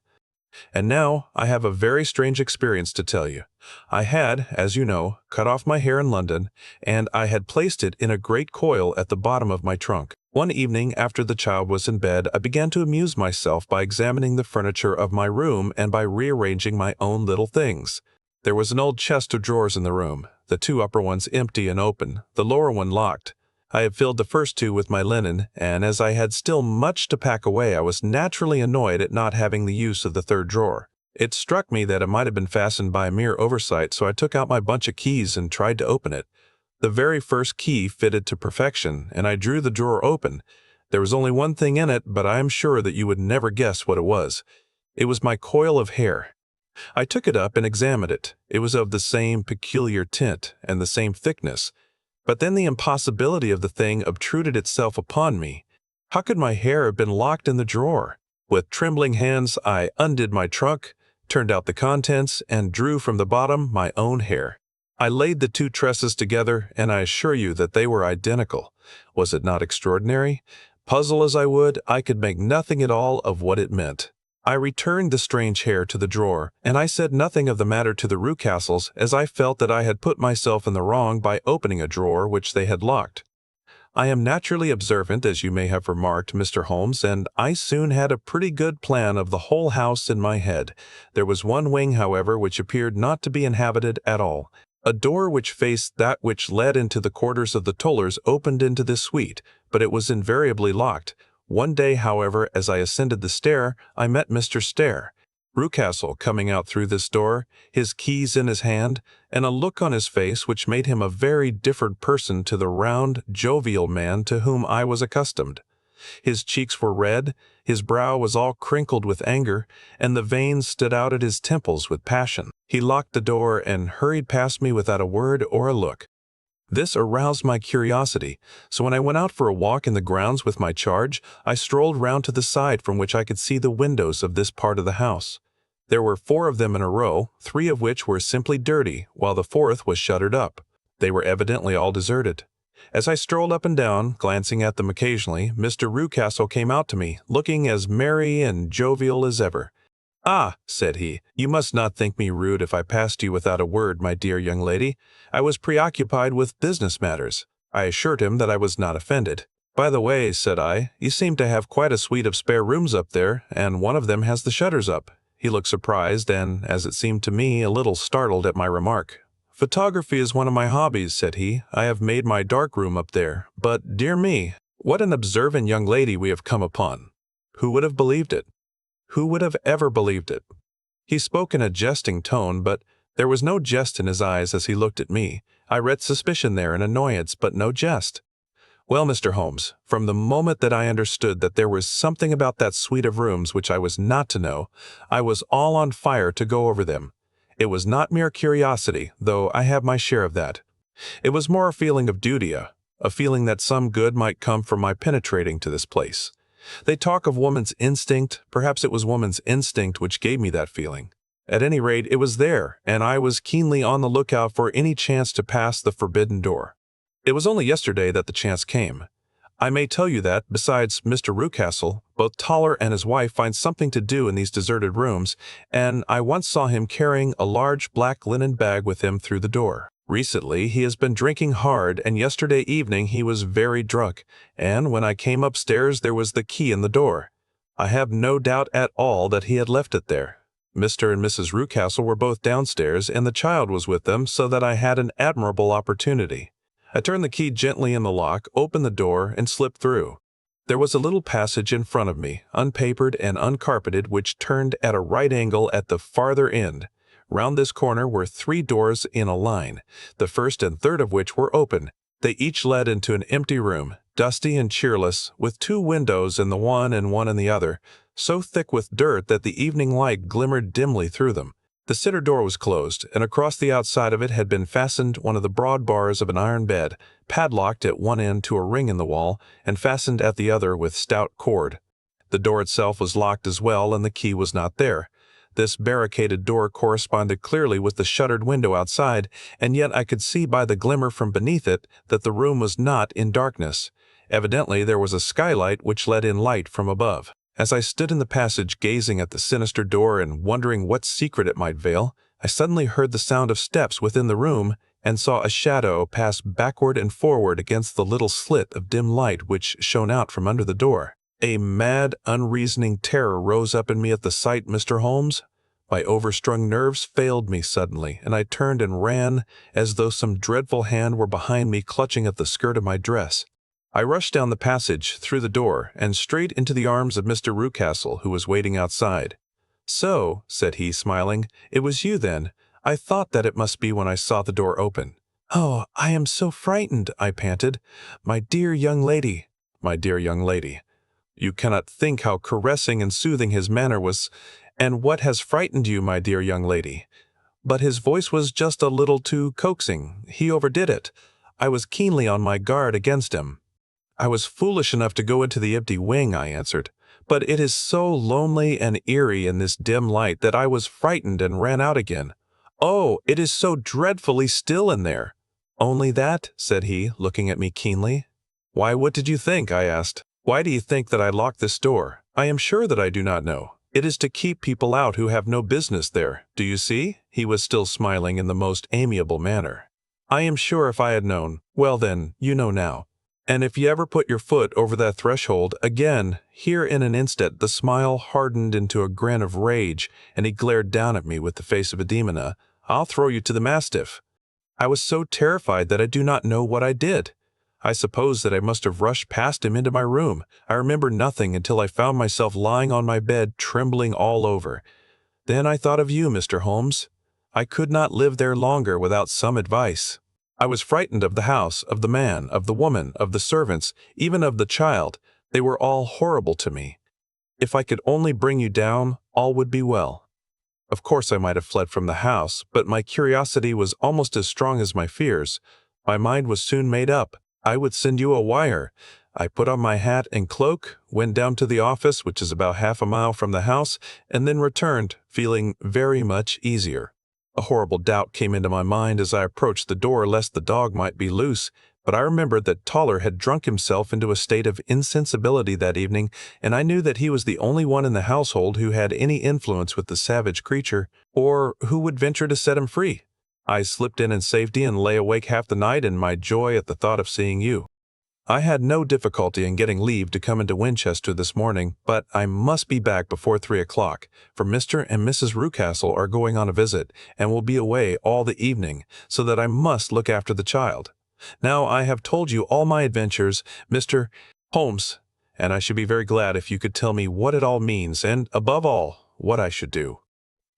And now I have a very strange experience to tell you. I had, as you know, cut off my hair in London, and I had placed it in a great coil at the bottom of my trunk. One evening, after the child was in bed, I began to amuse myself by examining the furniture of my room and by rearranging my own little things. There was an old chest of drawers in the room, the 2 upper ones empty and open, the lower one locked. I had filled the first 2 with my linen, and as I had still much to pack away, I was naturally annoyed at not having the use of the 3rd drawer. It struck me that it might have been fastened by a mere oversight, so I took out my bunch of keys and tried to open it. The very first key fitted to perfection, and I drew the drawer open. There was only one thing in it, but I am sure that you would never guess what it was. It was my coil of hair. I took it up and examined it. It was of the same peculiar tint and the same thickness. But then the impossibility of the thing obtruded itself upon me. How could my hair have been locked in the drawer? With trembling hands, I undid my trunk, turned out the contents, and drew from the bottom my own hair. I laid the 2 tresses together, and I assure you that they were identical. Was it not extraordinary? Puzzle as I would, I could make nothing at all of what it meant. I returned the strange hair to the drawer, and I said nothing of the matter to the Rucastles, as I felt that I had put myself in the wrong by opening a drawer which they had locked. I am naturally observant, as you may have remarked, Mr. Holmes, and I soon had a pretty good plan of the whole house in my head. There was one wing, however, which appeared not to be inhabited at all. A door which faced that which led into the quarters of the Tollers opened into this suite, but it was invariably locked. One day, however, as I ascended the stair, I met Mr. Rucastle coming out through this door, his keys in his hand, and a look on his face which made him a very different person to the round, jovial man to whom I was accustomed. His cheeks were red, his brow was all crinkled with anger, and the veins stood out at his temples with passion. He locked the door and hurried past me without a word or a look. This aroused my curiosity, so when I went out for a walk in the grounds with my charge, I strolled round to the side from which I could see the windows of this part of the house. There were 4 of them in a row, 3 of which were simply dirty, while the 4th was shuttered up. They were evidently all deserted. As I strolled up and down, glancing at them occasionally, Mr. Rucastle came out to me, looking as merry and jovial as ever. "Ah," said he, "you must not think me rude if I passed you without a word, my dear young lady. I was preoccupied with business matters." I assured him that I was not offended. "By the way," said I, "you seem to have quite a suite of spare rooms up there, and one of them has the shutters up." He looked surprised and, as it seemed to me, a little startled at my remark. "Photography is one of my hobbies," said he. "I have made my dark room up there. But, dear me, what an observant young lady we have come upon. Who would have believed it? Who would have ever believed it?" He spoke in a jesting tone, but there was no jest in his eyes as he looked at me. I read suspicion there and annoyance, but no jest. "Well, Mr. Holmes, from the moment that I understood that there was something about that suite of rooms which I was not to know, I was all on fire to go over them. It was not mere curiosity, though I have my share of that. It was more a feeling of duty, a feeling that some good might come from my penetrating to this place. They talk of woman's instinct. Perhaps it was woman's instinct which gave me that feeling. At any rate, it was there, and I was keenly on the lookout for any chance to pass the forbidden door. It was only yesterday that the chance came. I may tell you that, besides Mr. Rucastle, both Toller and his wife find something to do in these deserted rooms, and I once saw him carrying a large black linen bag with him through the door. Recently he has been drinking hard, and yesterday evening he was very drunk, and when I came upstairs there was the key in the door. I have no doubt at all that he had left it there. Mr. and Mrs. Rucastle were both downstairs, and the child was with them, so that I had an admirable opportunity. I turned the key gently in the lock, opened the door, and slipped through. There was a little passage in front of me, unpapered and uncarpeted, which turned at a right angle at the farther end. Round this corner were 3 doors in a line, the first and third of which were open. They each led into an empty room, dusty and cheerless, with 2 windows in the one and one in the other, so thick with dirt that the evening light glimmered dimly through them. The center door was closed, and across the outside of it had been fastened one of the broad bars of an iron bed, padlocked at one end to a ring in the wall, and fastened at the other with stout cord. The door itself was locked as well, and the key was not there. This barricaded door corresponded clearly with the shuttered window outside, and yet I could see by the glimmer from beneath it that the room was not in darkness. Evidently there was a skylight which let in light from above. As I stood in the passage gazing at the sinister door and wondering what secret it might veil, I suddenly heard the sound of steps within the room and saw a shadow pass backward and forward against the little slit of dim light which shone out from under the door. A mad, unreasoning terror rose up in me at the sight, Mr. Holmes. My overstrung nerves failed me suddenly, and I turned and ran as though some dreadful hand were behind me clutching at the skirt of my dress. I rushed down the passage, through the door, and straight into the arms of Mr. Rucastle, who was waiting outside. "So," said he, smiling, "it was you then. I thought that it must be when I saw the door open." "Oh, I am so frightened," I panted. "My dear young lady." "My dear young lady." You cannot think how caressing and soothing his manner was. "And what has frightened you, my dear young lady?" But his voice was just a little too coaxing. He overdid it. I was keenly on my guard against him. "I was foolish enough to go into the empty wing," I answered. "But it is so lonely and eerie in this dim light that I was frightened and ran out again. Oh, it is so dreadfully still in there." "Only that?" said he, looking at me keenly. "Why, what did you think?" I asked. "Why do you think that I locked this door? I am sure that I do not know. It is to keep people out who have no business there. Do you see?" He was still smiling in the most amiable manner. "I am sure if I had known—well then, you know now." And if you ever put your foot over that threshold again, here in an instant the smile hardened into a grin of rage, and he glared down at me with the face of a demon. I'll throw you to the mastiff. I was so terrified that I do not know what I did. I suppose that I must have rushed past him into my room. I remember nothing until I found myself lying on my bed, trembling all over. Then I thought of you, Mr. Holmes. I could not live there longer without some advice. I was frightened of the house, of the man, of the woman, of the servants, even of the child. They were all horrible to me. If I could only bring you down, all would be well. Of course I might have fled from the house, but my curiosity was almost as strong as my fears. My mind was soon made up. I would send you a wire. I put on my hat and cloak, went down to the office, which is about half a mile from the house, and then returned, feeling very much easier. A horrible doubt came into my mind as I approached the door lest the dog might be loose, but I remembered that Toller had drunk himself into a state of insensibility that evening, and I knew that he was the only one in the household who had any influence with the savage creature, or who would venture to set him free. I slipped in safety and lay awake half the night in my joy at the thought of seeing you. I had no difficulty in getting leave to come into Winchester this morning, but I must be back before 3 o'clock, for Mr. and Mrs. Rucastle are going on a visit, and will be away all the evening, so that I must look after the child. Now I have told you all my adventures, Mr. Holmes, and I should be very glad if you could tell me what it all means, and, above all, what I should do."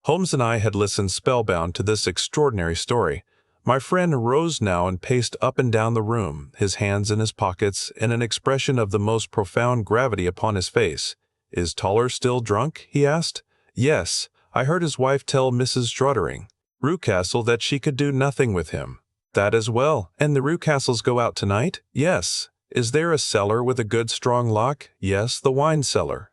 Holmes and I had listened spellbound to this extraordinary story. My friend rose now and paced up and down the room, his hands in his pockets, and an expression of the most profound gravity upon his face. "Is Toller still drunk?" he asked. "Yes. I heard his wife tell Mrs. Rucastle that she could do nothing with him." "That is well. And the Rucastles go out tonight?" "Yes." "Is there a cellar with a good strong lock?" "Yes, the wine cellar."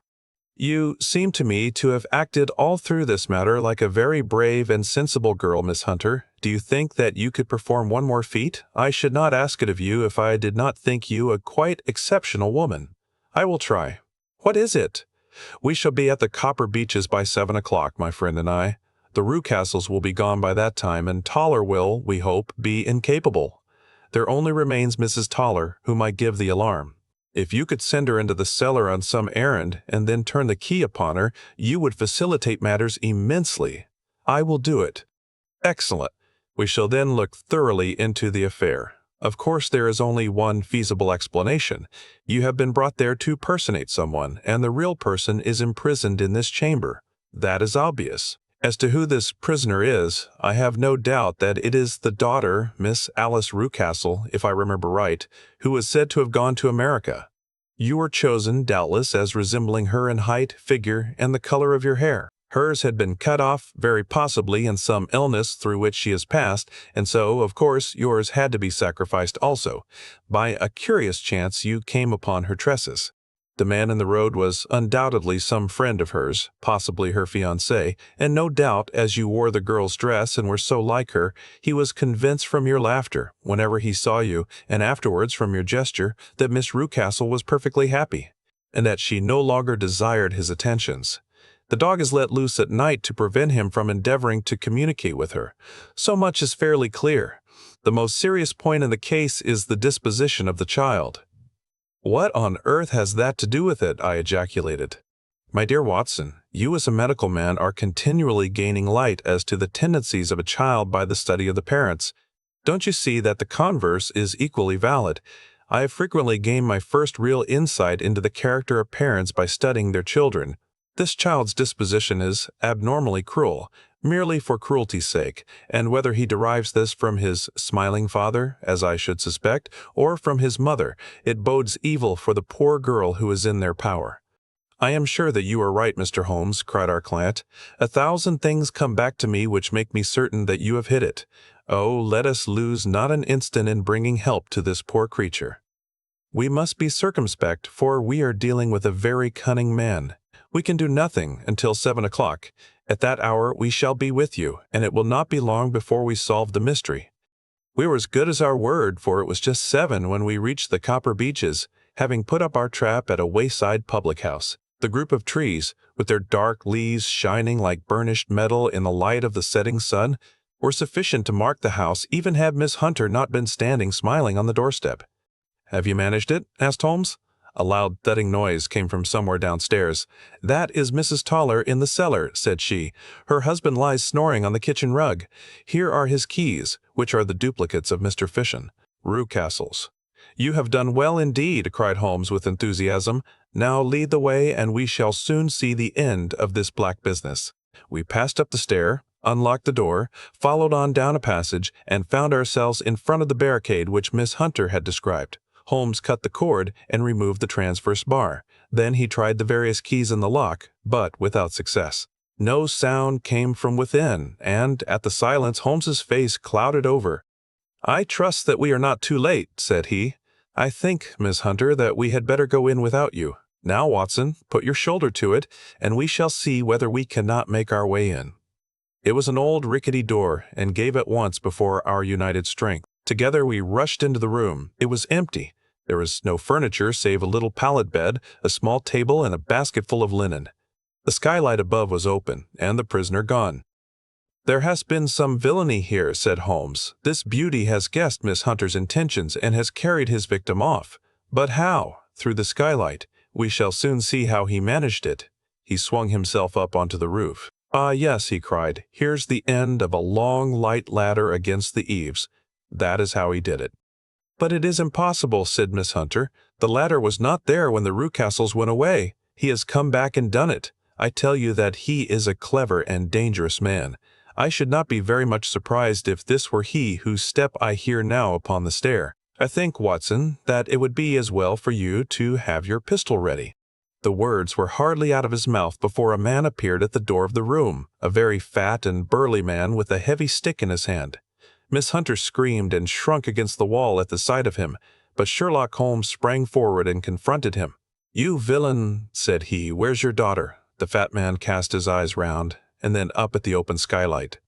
"You seem to me to have acted all through this matter like a very brave and sensible girl, Miss Hunter. Do you think that you could perform one more feat? I should not ask it of you if I did not think you a quite exceptional woman." "I will try." "What is it?" "We shall be at the Copper Beeches by 7 o'clock, my friend and I. The Rucastles will be gone by that time, and Toller will, we hope, be incapable. There only remains Mrs. Toller, whom I give the alarm. If you could send her into the cellar on some errand, and then turn the key upon her, you would facilitate matters immensely." "I will do it." "Excellent. We shall then look thoroughly into the affair. Of course there is only one feasible explanation. You have been brought there to personate someone, and the real person is imprisoned in this chamber. That is obvious. As to who this prisoner is, I have no doubt that it is the daughter, Miss Alice Rucastle, if I remember right, who was said to have gone to America. You were chosen, doubtless, as resembling her in height, figure, and the color of your hair. Hers had been cut off, very possibly in some illness through which she has passed, and so, of course, yours had to be sacrificed also. By a curious chance you came upon her tresses. The man in the road was undoubtedly some friend of hers, possibly her fiancé, and no doubt, as you wore the girl's dress and were so like her, he was convinced from your laughter, whenever he saw you, and afterwards from your gesture, that Miss Rucastle was perfectly happy, and that she no longer desired his attentions. The dog is let loose at night to prevent him from endeavoring to communicate with her. So much is fairly clear. The most serious point in the case is the disposition of the child." "What on earth has that to do with it?" I ejaculated. "My dear Watson, you as a medical man are continually gaining light as to the tendencies of a child by the study of the parents. Don't you see that the converse is equally valid? I have frequently gained my first real insight into the character of parents by studying their children. This child's disposition is abnormally cruel, merely for cruelty's sake, and whether he derives this from his smiling father, as I should suspect, or from his mother, it bodes evil for the poor girl who is in their power." "I am sure that you are right, Mr. Holmes," cried our client. "A thousand things come back to me which make me certain that you have hit it. Oh, let us lose not an instant in bringing help to this poor creature. We must be circumspect, for we are dealing with a very cunning man. We can do nothing until 7 o'clock. At that hour we shall be with you, and it will not be long before we solve the mystery." We were as good as our word, for it was just 7 when we reached the Copper Beeches, having put up our trap at a wayside public-house. The group of trees, with their dark leaves shining like burnished metal in the light of the setting sun, were sufficient to mark the house even had Miss Hunter not been standing smiling on the doorstep. "Have you managed it?" asked Holmes. A loud thudding noise came from somewhere downstairs. "That is Mrs. Toller in the cellar," said she. "Her husband lies snoring on the kitchen rug. Here are his keys, which are the duplicates of Mr. Fishen. Rewcastle's." "You have done well indeed," cried Holmes with enthusiasm. "Now lead the way, and we shall soon see the end of this black business." We passed up the stair, unlocked the door, followed on down a passage, and found ourselves in front of the barricade which Miss Hunter had described. Holmes cut the cord and removed the transverse bar. Then he tried the various keys in the lock, but without success. No sound came from within, and at the silence Holmes's face clouded over. "I trust that we are not too late," said he. "I think, Miss Hunter, that we had better go in without you. Now, Watson, put your shoulder to it, and we shall see whether we cannot make our way in." It was an old rickety door, and gave at once before our united strength. Together we rushed into the room. It was empty. There was no furniture save a little pallet bed, a small table, and a basket full of linen. The skylight above was open, and the prisoner gone. "There has been some villainy here," said Holmes. "This beauty has guessed Miss Hunter's intentions and has carried his victim off. But how? Through the skylight. We shall soon see how he managed it." He swung himself up onto the roof. "Ah, yes," he cried. "Here's the end of a long, light ladder against the eaves. That is how he did it." "But it is impossible," said Miss Hunter. "The ladder was not there when the Rewcastles went away. He has come back and done it. I tell you that he is a clever and dangerous man. I should not be very much surprised if this were he whose step I hear now upon the stair. I think, Watson, that it would be as well for you to have your pistol ready." The words were hardly out of his mouth before a man appeared at the door of the room, a very fat and burly man with a heavy stick in his hand. Miss Hunter screamed and shrunk against the wall at the sight of him, but Sherlock Holmes sprang forward and confronted him. "You villain," said he, "where's your daughter?" The fat man cast his eyes round, and then up at the open skylight.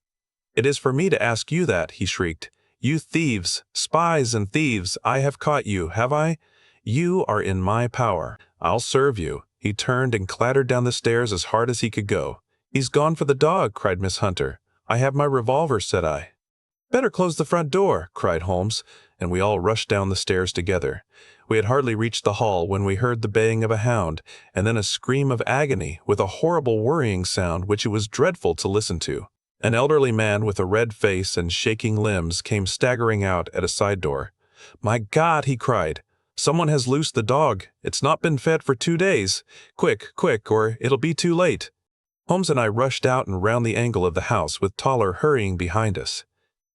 "It is for me to ask you that," he shrieked. "You thieves, spies and thieves, I have caught you, have I? You are in my power. I'll serve you." He turned and clattered down the stairs as hard as he could go. "He's gone for the dog," cried Miss Hunter. "I have my revolver," said I. "Better close the front door," cried Holmes, and we all rushed down the stairs together. We had hardly reached the hall when we heard the baying of a hound, and then a scream of agony, with a horrible worrying sound which it was dreadful to listen to. An elderly man with a red face and shaking limbs came staggering out at a side door. "My God!" he cried. "Someone has loosed the dog. It's not been fed for 2 days. Quick, quick, or it'll be too late." Holmes and I rushed out and round the angle of the house, with Toller hurrying behind us.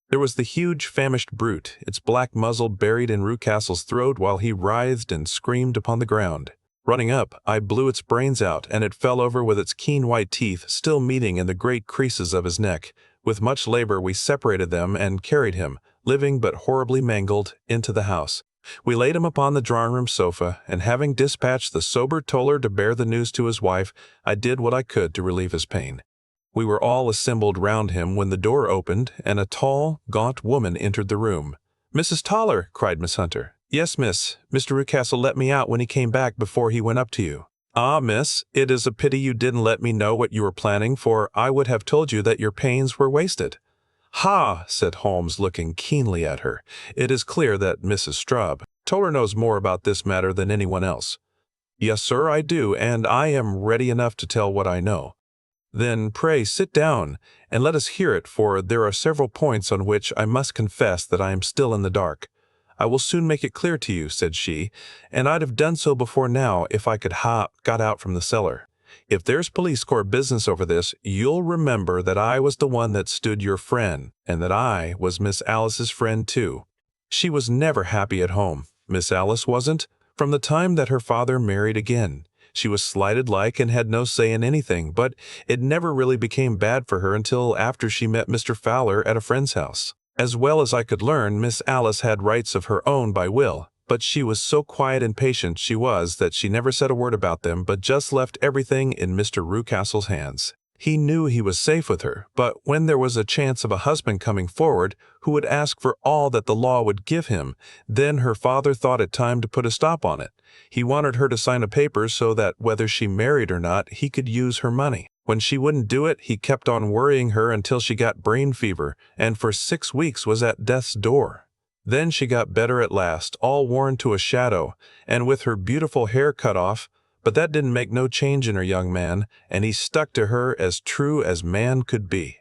There was the huge famished brute, its black muzzle buried in Rewcastle's throat while he writhed and screamed upon the ground. Running up, I blew its brains out, and it fell over with its keen white teeth still meeting in the great creases of his neck. With much labor we separated them and carried him, living but horribly mangled, into the house. We laid him upon the drawing-room sofa, and having dispatched the sober Toller to bear the news to his wife, I did what I could to relieve his pain. We were all assembled round him when the door opened, and a tall, gaunt woman entered the room. "Mrs. Toller," cried Miss Hunter. "Yes, miss. Mr. Rewcastle let me out when he came back before he went up to you." "Ah, miss, it is a pity you didn't let me know what you were planning, for I would have told you that your pains were wasted." "Ha!" said Holmes, looking keenly at her. "It is clear that Mrs. Toller knows more about this matter than anyone else." "Yes, sir, I do, and I am ready enough to tell what I know." "Then pray sit down, and let us hear it, for there are several points on which I must confess that I am still in the dark." "I will soon make it clear to you," said she, "and I'd have done so before now if I could got out from the cellar. If there's police court business over this, you'll remember that I was the one that stood your friend, and that I was Miss Alice's friend too. She was never happy at home. Miss Alice wasn't, from the time that her father married again. She was slighted like and had no say in anything, but it never really became bad for her until after she met Mr. Fowler at a friend's house. As well as I could learn, Miss Alice had rights of her own by will, but she was so quiet and patient that she never said a word about them, but just left everything in Mr. Rewcastle's hands. He knew he was safe with her, but when there was a chance of a husband coming forward who would ask for all that the law would give him, then her father thought it time to put a stop on it. He wanted her to sign a paper so that whether she married or not, he could use her money. When she wouldn't do it, he kept on worrying her until she got brain fever, and for 6 weeks was at death's door. Then she got better at last, all worn to a shadow, and with her beautiful hair cut off, but that didn't make no change in her young man, and he stuck to her as true as man could be.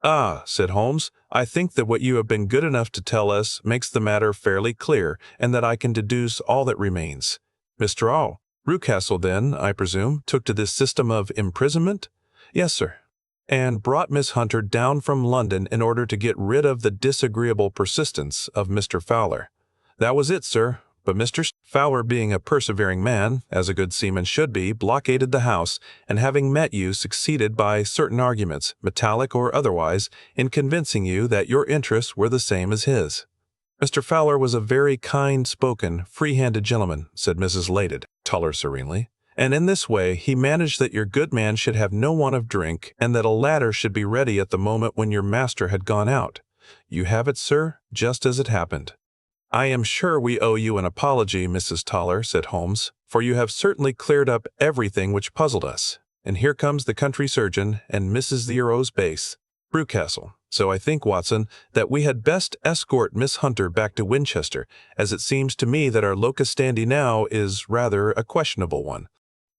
"Ah," said Holmes, "I think that what you have been good enough to tell us makes the matter fairly clear, and that I can deduce all that remains. Mr. Rucastle, then, I presume, took to this system of imprisonment?" "Yes, sir." "And brought Miss Hunter down from London in order to get rid of the disagreeable persistence of Mr. Fowler." "That was it, sir. But Mr. Fowler, being a persevering man, as a good seaman should be, blockaded the house, and having met you, succeeded by certain arguments, metallic or otherwise, in convincing you that your interests were the same as his." "Mr. Fowler was a very kind-spoken, free-handed gentleman," said Mrs. Laded, taller serenely, "and in this way he managed that your good man should have no want of drink, and that a ladder should be ready at the moment when your master had gone out. You have it, sir, just as it happened." "I am sure we owe you an apology, Mrs. Toller," said Holmes, "for you have certainly cleared up everything which puzzled us. And here comes the country surgeon and Mrs. the Earl's base, Rucastle. So I think, Watson, that we had best escort Miss Hunter back to Winchester, as it seems to me that our locus standi now is rather a questionable one."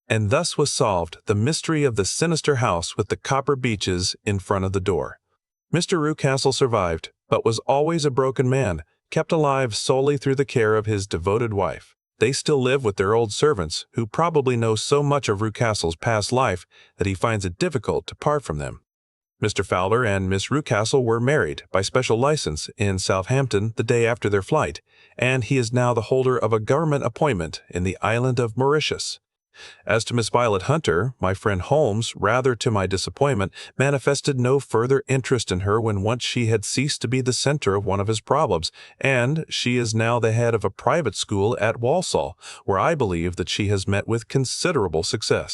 And thus was solved the mystery of the sinister house with the Copper Beeches in front of the door. Mr. Rucastle survived, but was always a broken man, kept alive solely through the care of his devoted wife. They still live with their old servants, who probably know so much of Rucastle's past life that he finds it difficult to part from them. Mr. Fowler and Miss Rucastle were married, by special license, in Southampton the day after their flight, and he is now the holder of a government appointment in the island of Mauritius. As to Miss Violet Hunter, my friend Holmes, rather to my disappointment, manifested no further interest in her when once she had ceased to be the center of one of his problems, and she is now the head of a private school at Walsall, where I believe that she has met with considerable success.